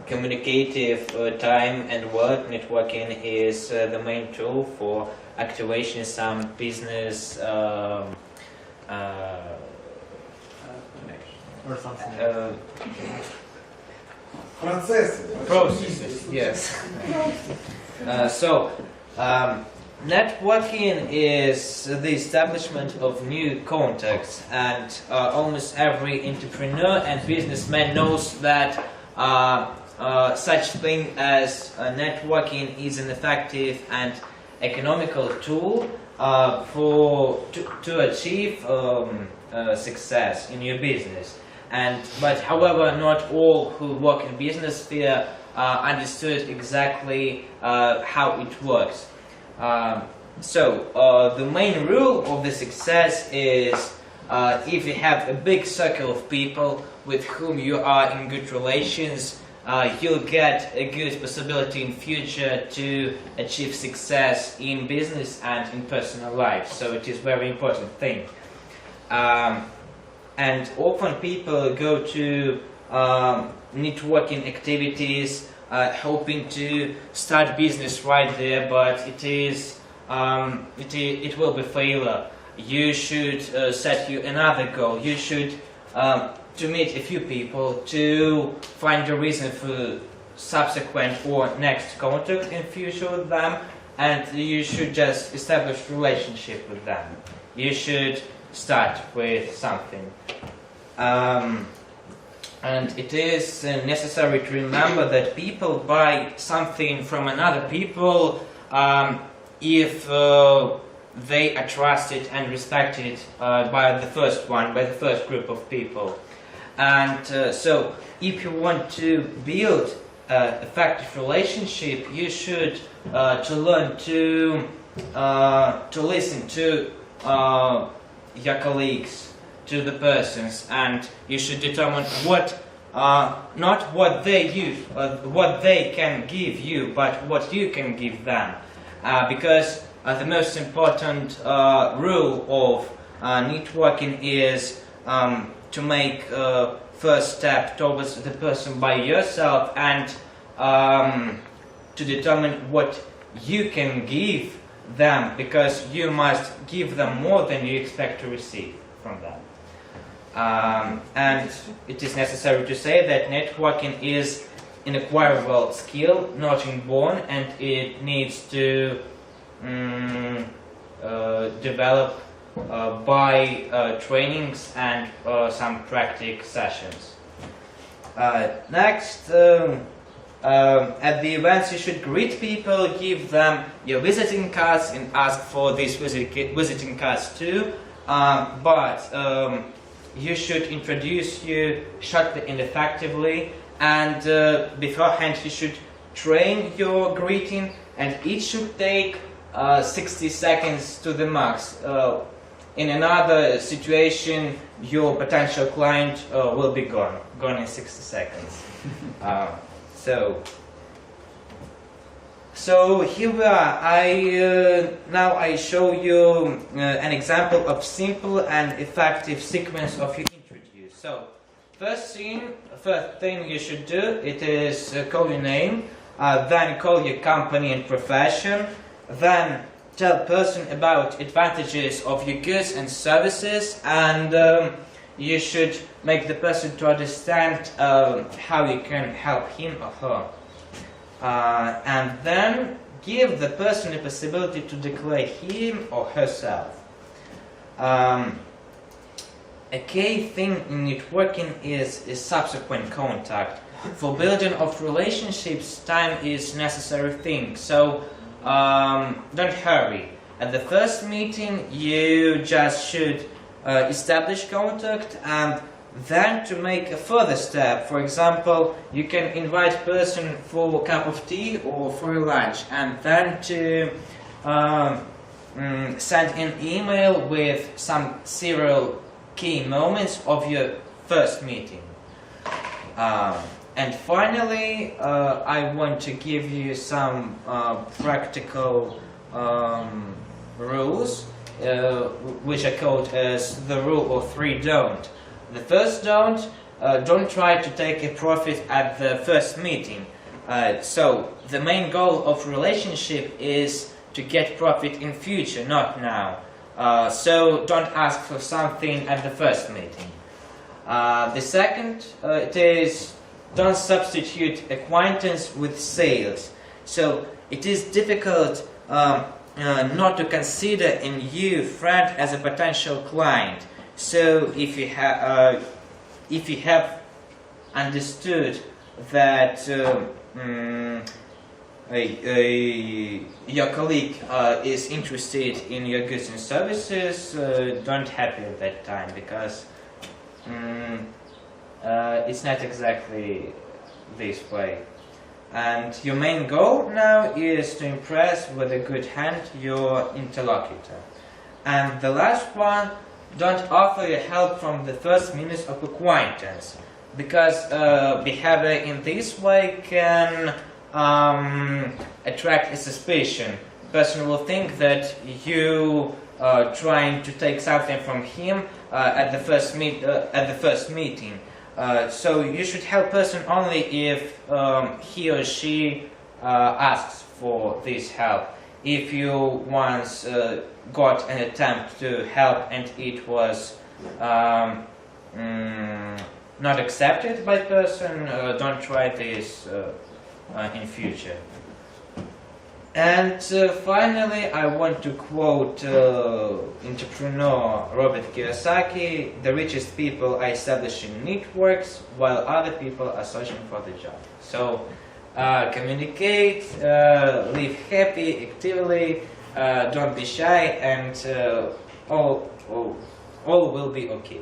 communicative time and work, networking is the main tool for activation some business or something. Processes, yes. Networking is the establishment of new contacts, and almost every entrepreneur and businessman knows that such thing as networking is an effective and economical tool to achieve success in your business. But however, not all who work in business sphere understood exactly how it works. The main rule of the success is if you have a big circle of people with whom you are in good relations, you'll get a good possibility in future to achieve success in business and in personal life. So it is very important thing. And often people go to networking activities hoping to start business right there, but it will be failure. You should set you another goal. You should to meet a few people to find a reason for subsequent or next contact in future with them, and you should just establish relationship with them. You should start with something. And it is necessary to remember that people buy something from another people if they are trusted and respected by the first group of people. And so if you want to build an effective relationship, you should to learn to listen to your colleagues, to the persons, and you should determine not what they can give you, but what you can give them, because the most important rule of networking is to make first step towards the person by yourself, and to determine what you can give them, because you must give them more than you expect to receive from them. And it is necessary to say that networking is an acquirable skill, not inborn, and it needs to develop by trainings and some practice sessions. Next, at the events you should greet people, give them your visiting cards and ask for these visiting cards too, but you should introduce you shortly and effectively, and beforehand you should train your greeting, and it should take 60 seconds to the max. In another situation, your potential client will be gone in 60 seconds. So here we are. Now I show you an example of simple and effective sequence of your interview. So first thing you should do, it is call your name, then call your company and profession, then tell person about advantages of your goods and services, and you should make the person to understand how you can help him or her. And then give the person the possibility to declare him or herself. A key thing in networking is subsequent contact. For building of relationships, time is necessary thing. So don't hurry. At the first meeting, you just should establish contact, and then to make a further step. For example, you can invite person for a cup of tea or for a lunch, and then to send an email with some serial key moments of your first meeting. And finally, I want to give you some practical rules, which are called as the rule of 3 don't. The first don't, don't try to take a profit at the first meeting. So the main goal of relationship is to get profit in future, not now. So don't ask for something at the first meeting. The second, it is don't substitute acquaintance with sales. So it is difficult not to consider a new friend as a potential client. So if you have understood that your colleague is interested in your goods and services, don't happy at that time, because it's not exactly this way. And your main goal now is to impress with a good hand your interlocutor. And the last one, don't offer your help from the first minutes of acquaintance, because behavior in this way can attract a suspicion. The person will think that you trying to take something from him at the first meeting. So you should help person only if he or she asks for this help. If you once got an attempt to help and it was not accepted by person, don't try this in future. And finally, I want to quote entrepreneur Robert Kiyosaki: "The richest people are establishing networks while other people are searching for the job." So communicate, live happy, actively, don't be shy, and all will be okay.